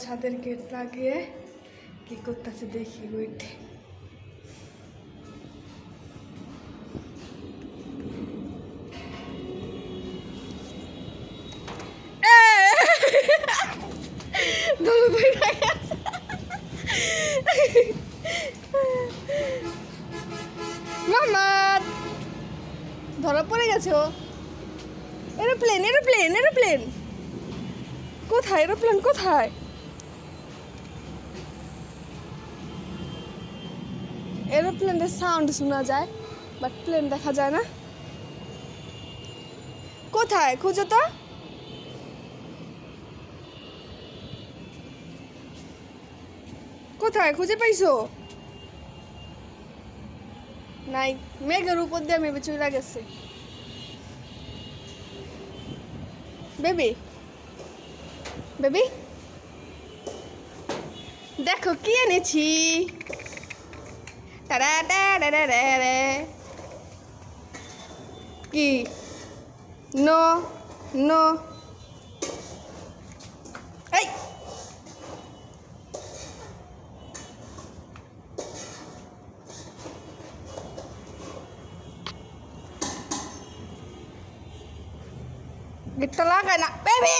ছাদের গেট লাগিয়ে কি করতেছে দেখি। ওইট মামাদ ধরা পড়ে গেছো। এরোপ্লেন এরোপ্লেন এরোপ্লেন কোথায়? এরোপ্লেন কোথায়? এরোপ্লেনের সাউন্ড শোনা যায় বাট প্লেন দেখা যায় না। কোথায় খুঁজো তো। কোথায় খুঁজে পাইছো? নাই, মেঘের উপর দিয়ে মেবে চলে গেছে। বেবি বেবি দেখো কি এনেছি। কি? নো নো এই গেটটা লাগায় না বেবি।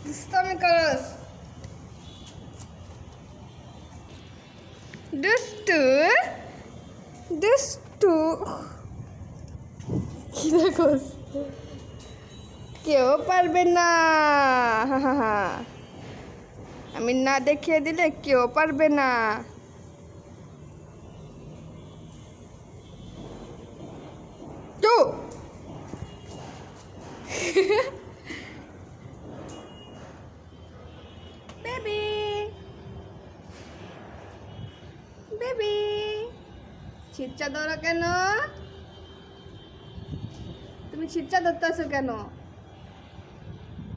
দুষ্টামি করস। দুষ্টু দুষ্টু কি দেখোস? কেউ পারবে না। আমি না দেখিয়ে দিলে কেউ পারবে না। তো বেবি বেবি ছিচ্চা ধরো কেন? তুমি ছিচ্চা ধরতেছো কেন?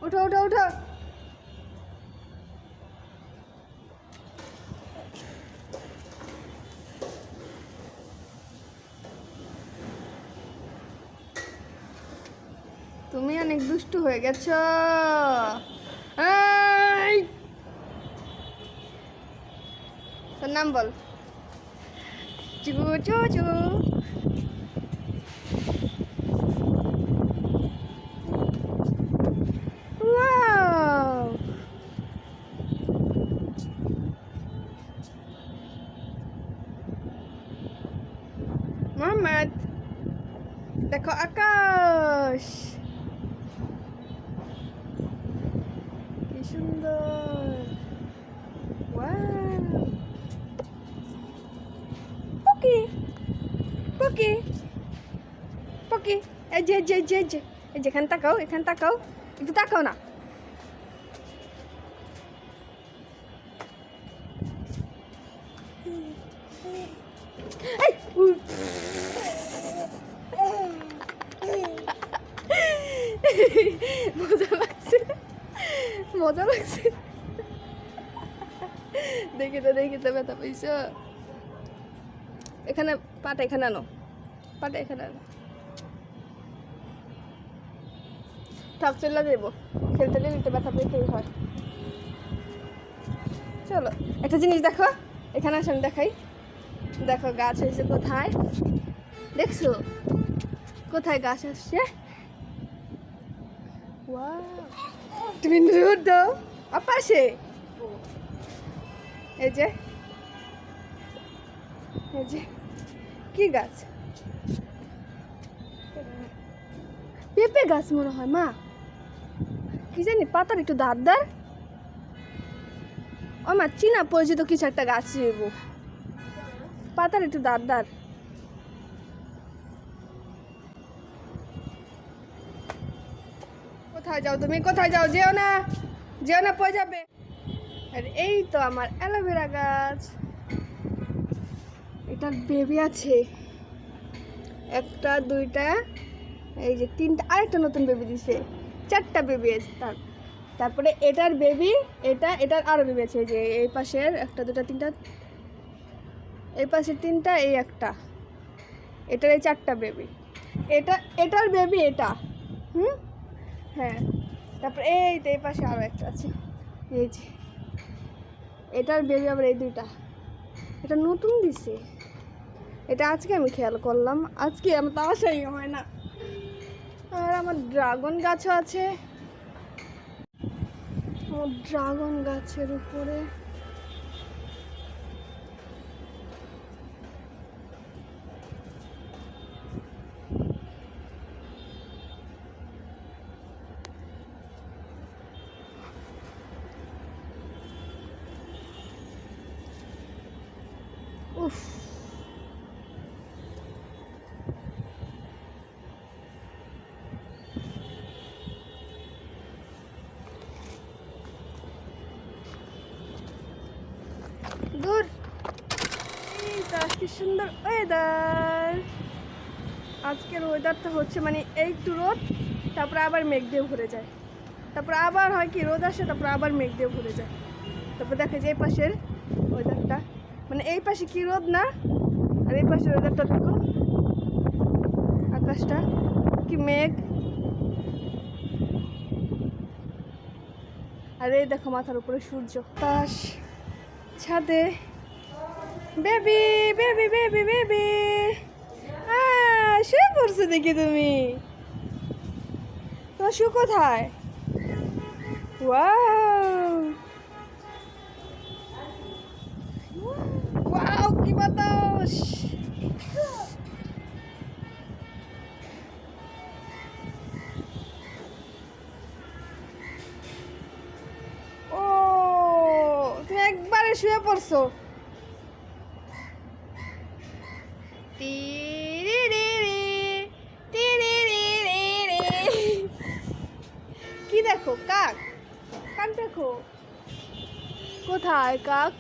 উঠো উঠো উঠো। তুমি অনেক দুষ্টু হয়ে গেছো। তোর নাম বল। চু চু চু মোহাম্মদ দেখো আকাশ কি সুন্দর। পকি পকি পকি এই যে যে যে যে এই যেখানে তাকাও, এখানে তাকাও, একটু তাকাও না। মজা লাগছে মজা লাগছে। দেখি তো ব্যথা পাইছ। এখানে পাটা এখানে আনো, পাটা এখানে আনো। ঠক চলে যাইব, খেলতে গেলে একটু ব্যথা পেতেই হয়। চলো একটা জিনিস দেখো, এখানে আসেন দেখাই। দেখো গাছ হয়েছে কোথায়, দেখছো কোথায় গাছ আসছে? তুমি দূর দাও পাশে। এই যে এই যে কি গাছ? পেঁপে গাছ মনে হয়। মা কি জানি পাতার একটু দাঁড়। ও মা চিনা পরিচিত কিছু একটা গাছ নেবো, পাতার একটু দাঁড়। কোথায় যাও তুমি? কোথায় যাও? যেও না যেও না, পড়ে যাবে। আর এই তো আমার অ্যালোভেরা গাছ। এটার বেবি আছে একটা দুইটা, এই যে তিনটা, আরেকটা নতুন বেবি দিছে, চারটা বেবি আছে। তারপরে এটার বেবি, এটার আরও বেবি আছে। যে এই পাশের একটা দুটা তিনটা, এই পাশের তিনটা, এই একটা, এটার এই চারটা বেবি। এটার বেবি এটা। হ্যাঁ, তারপর এই তো এই পাশে আরও একটা আছে, এই যে এটার বেবি আবার এই দুইটা, এটা নতুন দিছে, এটা আজকে আমি খেয়াল করলাম, আজকে আমার তো আসাই হয় না। আর আমার ড্রাগন গাছও আছে, আমার ড্রাগন গাছের উপরে উফ, দূর, এই তো কি সুন্দর ওয়েদার। আজকের ওয়েদারটা হচ্ছে মানে একটু রোদ, তারপরে আবার মেঘ দিয়ে ভরে যায়, তারপর আবার হয় কি রোদ আসে, তারপর আবার মেঘ দিয়ে ভরে যায়। তারপর দেখে যে এই পাশের ওয়েদারটা, মানে এই পাশে কি রোদ না, আর এই পাশের ওয়েদারটা দেখো, আকাশটা কি মেঘ, আর এই দেখো মাথার উপরে সূর্য, আকাশ, ছাদে বেবি বেবি বেবি বেবি, শুয়ে পড়ছো দেখি তুমি, তোমার শু কোথায়? ওয়াও ওয়াও, কি বাতাস! ও, তুমি একবারে শুয়ে পড়ছো। কি দেখো? কাক, কাক দেখো, কোথায় কাক?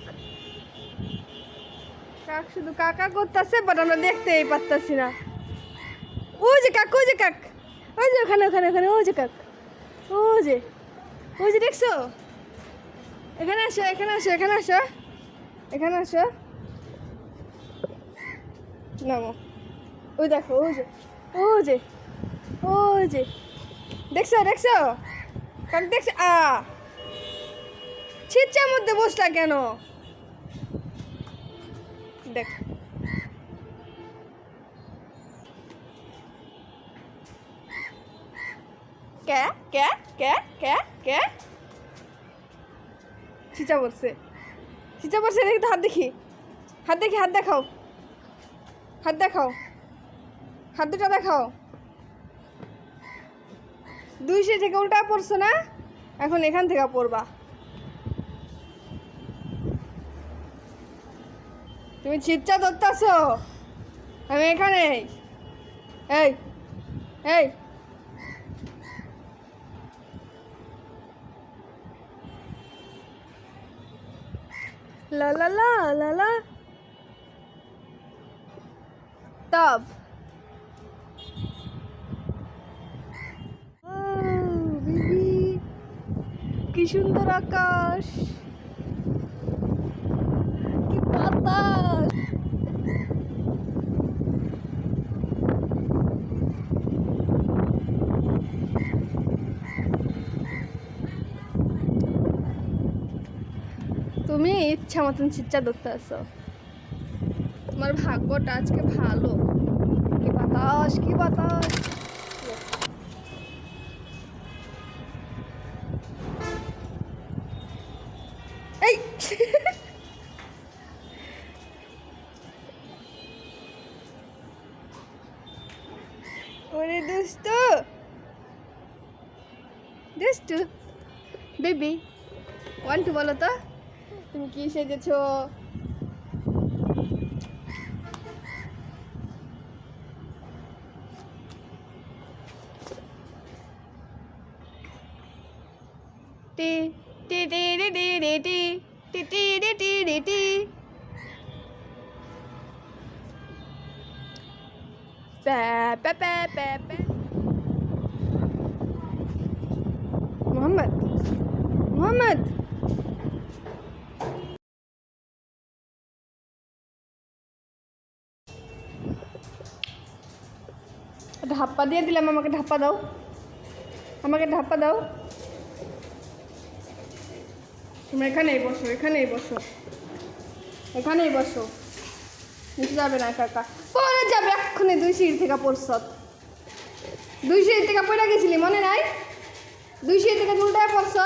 কাক শুধু কাকা করতেছে, বাট আমরা দেখতেই পারতাছি না। ওই যে কাক, ওই যে কাক, ওই যে ওখানে ওখানে ওখানে, ওই যে কাক, ওই যে, ওই যে দেখছো? এখানে আসো, এখানে আসো, এখানে আসো, এখানে আসো, নামো। ওই দেখো, ওই যে, ওই যে, ওই যে, দেখছো দেখছো কাক দেখছো? ছিচ্ছার মধ্যে বসলা কেন? দেখ, কে কে কে কে কে চিচা বলছে, চিচা বলছে, দেখি তো, হাত দেখি, হাত দেখি, হাত দেখাও, হাত দেখাও, হাত দুটা দেখাও। 200 থেকে উল্টা পড়ছো না, এখন এখান থেকে পড়বা। তুমি চিচ্চা ধরতেছো, আমি এখানে, এই এই লা লা লা লা লা, তব বেবি, কি সুন্দর আকাশ, কি বাতাস! তুমি ইচ্ছা মতন চিচ্চা ধরতে আসো, তোমার ভাগ্যটা আজকে ভালো। কি বাতাস, কি বাতাস! এই ওরে দুষ্টু, দুষ্টু বেবি, 1 2 বলো তো, তুমি কি সেজেছো? টি টি টি টি টি টি টি টি টি টি টি টি, প্যা প্যা প্যা প্যা প্যা। মোহাম্মদ, মোহাম্মদ, ধাপ্পা দিয়ে দিলাম, আমাকে ধাপ্পা দাও। আমাকে ধাপ্পা দাও। তুমি এখানেই বসো, এখানেই বসো, এখানেই বসো। নিচে যাবে না একা একা, পরে যাবে এক্ষুনি। 2 সিঁড়ি থেকে পড়ছ, 2 সিঁড়ি থেকে পড়ে গেছিলি মনে নাই? 2 সিঁড়ি থেকে উল্টায় পড়ছ।